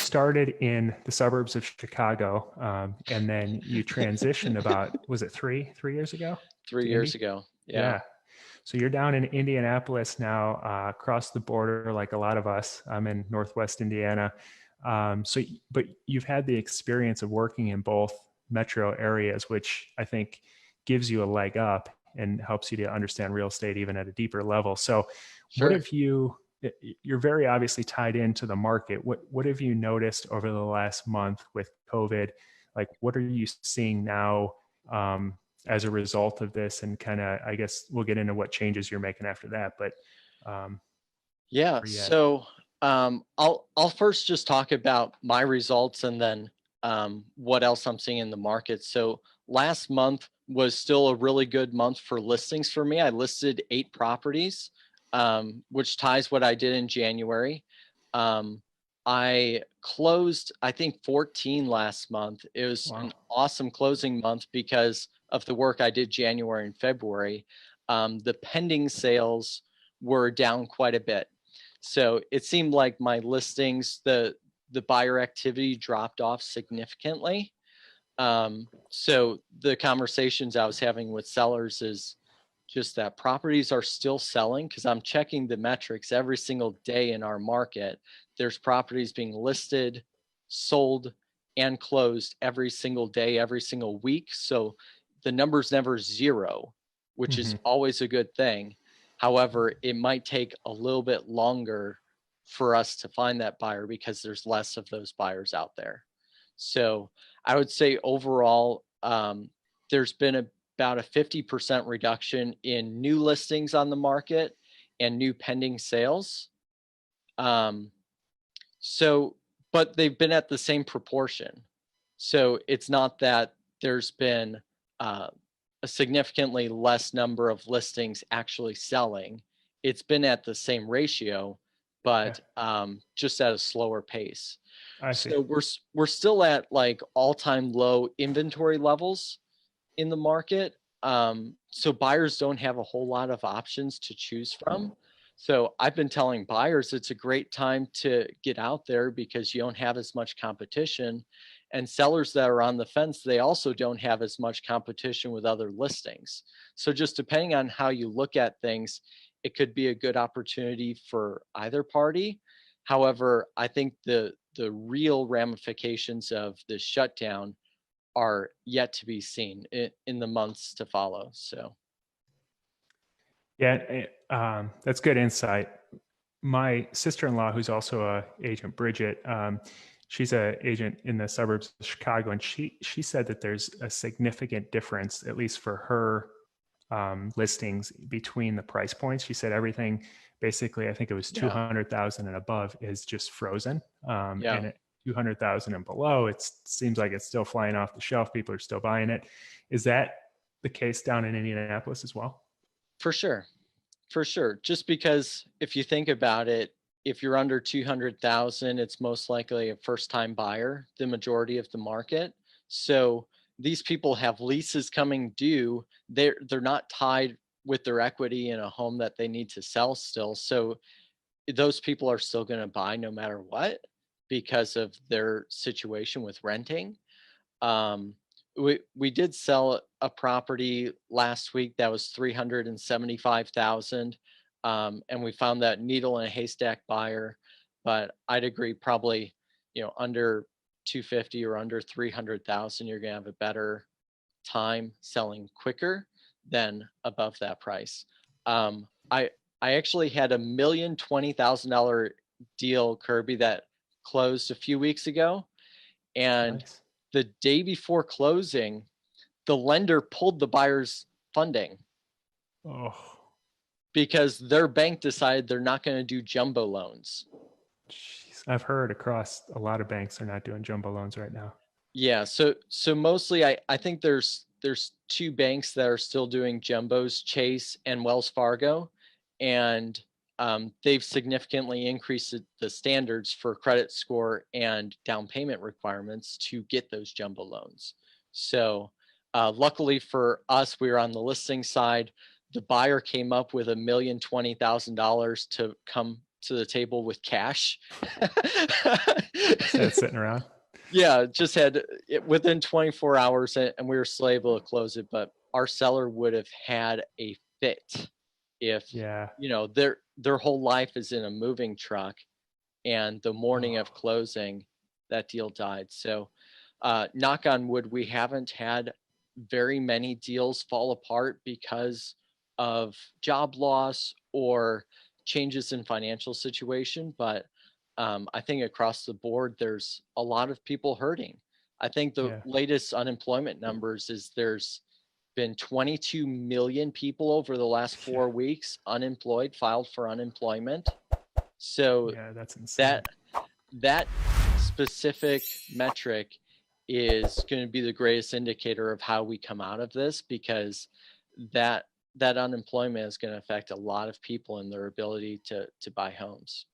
started in the suburbs of Chicago, and then you transitioned about, was it three years ago Three to years Indy? ago. Yeah. Yeah. So you're down in Indianapolis now, across the border, like a lot of us. I'm in Northwest Indiana. But you've had the experience of working in both metro areas, which I think gives you a leg up and helps you to understand real estate even at a deeper level. So what Sure. have you, you're very obviously tied into the market. What have you noticed over the last month with COVID? Like, what are you seeing now, as a result of this? And kind of, I guess we'll get into what changes you're making after that, but um, Yeah. where you at? So I'll first just talk about my results and then what else I'm seeing in the market. So last month was still a really good month for listings for me. I listed 8 properties, which ties what I did in January. Um, I closed, I think, 14 last month. It was Wow. an awesome closing month because of the work I did January and February. The pending sales were down quite a bit. So it seemed like my listings, the buyer activity dropped off significantly. So the conversations I was having with sellers is just that properties are still selling because I'm checking the metrics every single day in our market. There's properties being listed, sold, and closed every single day, every single week. So the number's never zero, which is Hmm. always a good thing. However, it might take a little bit longer for us to find that buyer because there's less of those buyers out there. So I would say overall, there's been about a 50% reduction in new listings on the market and new pending sales. Um, so, but they've been at the same proportion. So it's not that there's been uh, a significantly less number of listings actually selling. It's been at the same ratio, Yeah, but just at a slower pace. I see. So we're still at like all-time low inventory levels in the market. So buyers don't have a whole lot of options to choose from. So I've been telling buyers it's a great time to get out there because you don't have as much competition. And sellers that are on the fence, they also don't have as much competition with other listings. So just depending on how you look at things, it could be a good opportunity for either party. However, I think the real ramifications of the shutdown are yet to be seen in the months to follow. So, Yeah, that's good insight. My sister-in-law, who's also a agent, Bridget, she's a agent in the suburbs of Chicago, and she said that there's a significant difference, at least for her, listings between the price points. She said everything, basically, I think it was yeah, 200,000 and above is just frozen, yeah, and at 200,000 and below, it seems like it's still flying off the shelf. People are still buying it. Is that the case down in Indianapolis as well? for sure. For sure. Just because if you think about it, if you're under 200,000, it's most likely a first time buyer, the majority of the market. So these people have leases coming due. They're not tied with their equity in a home that they need to sell still. So those people are still going to buy no matter what because of their situation with renting. Um, we did sell a property last week that was 375,000, and we found that needle in a haystack buyer. But I'd agree, probably under 250 or under 300,000, you're gonna have a better time selling quicker than above that price. Um, I I actually had $1,020,000 deal, Kirby, that closed a few weeks ago, and Nice. the day before closing, the lender pulled the buyer's funding Oh, because their bank decided they're not going to do jumbo loans. jeez. I've heard across a lot of banks are not doing jumbo loans right now. Yeah, so mostly I think there's 2 banks that are still doing jumbos, Chase and Wells Fargo, and they've significantly increased the standards for credit score and down payment requirements to get those jumbo loans. So luckily for us, we were on the listing side. The buyer came up with $1,020,000 to come to the table with cash. Instead of sitting around. Yeah, just had it within 24 hours, and we were still able to close it. But our seller would have had a fit if, Yeah. their whole life is in a moving truck, and the morning of Oh, closing, that deal died. So, knock on wood, we haven't had very many deals fall apart because of job loss or changes in financial situation. But I think across the board, there's a lot of people hurting. I think the yeah. latest unemployment numbers is there's been 22 million people over the last Yeah. 4 weeks unemployed, filed for unemployment. So Yeah. That's insane. that that specific metric is going to be the greatest indicator of how we come out of this, because that that unemployment is going to affect a lot of people and their ability to buy homes.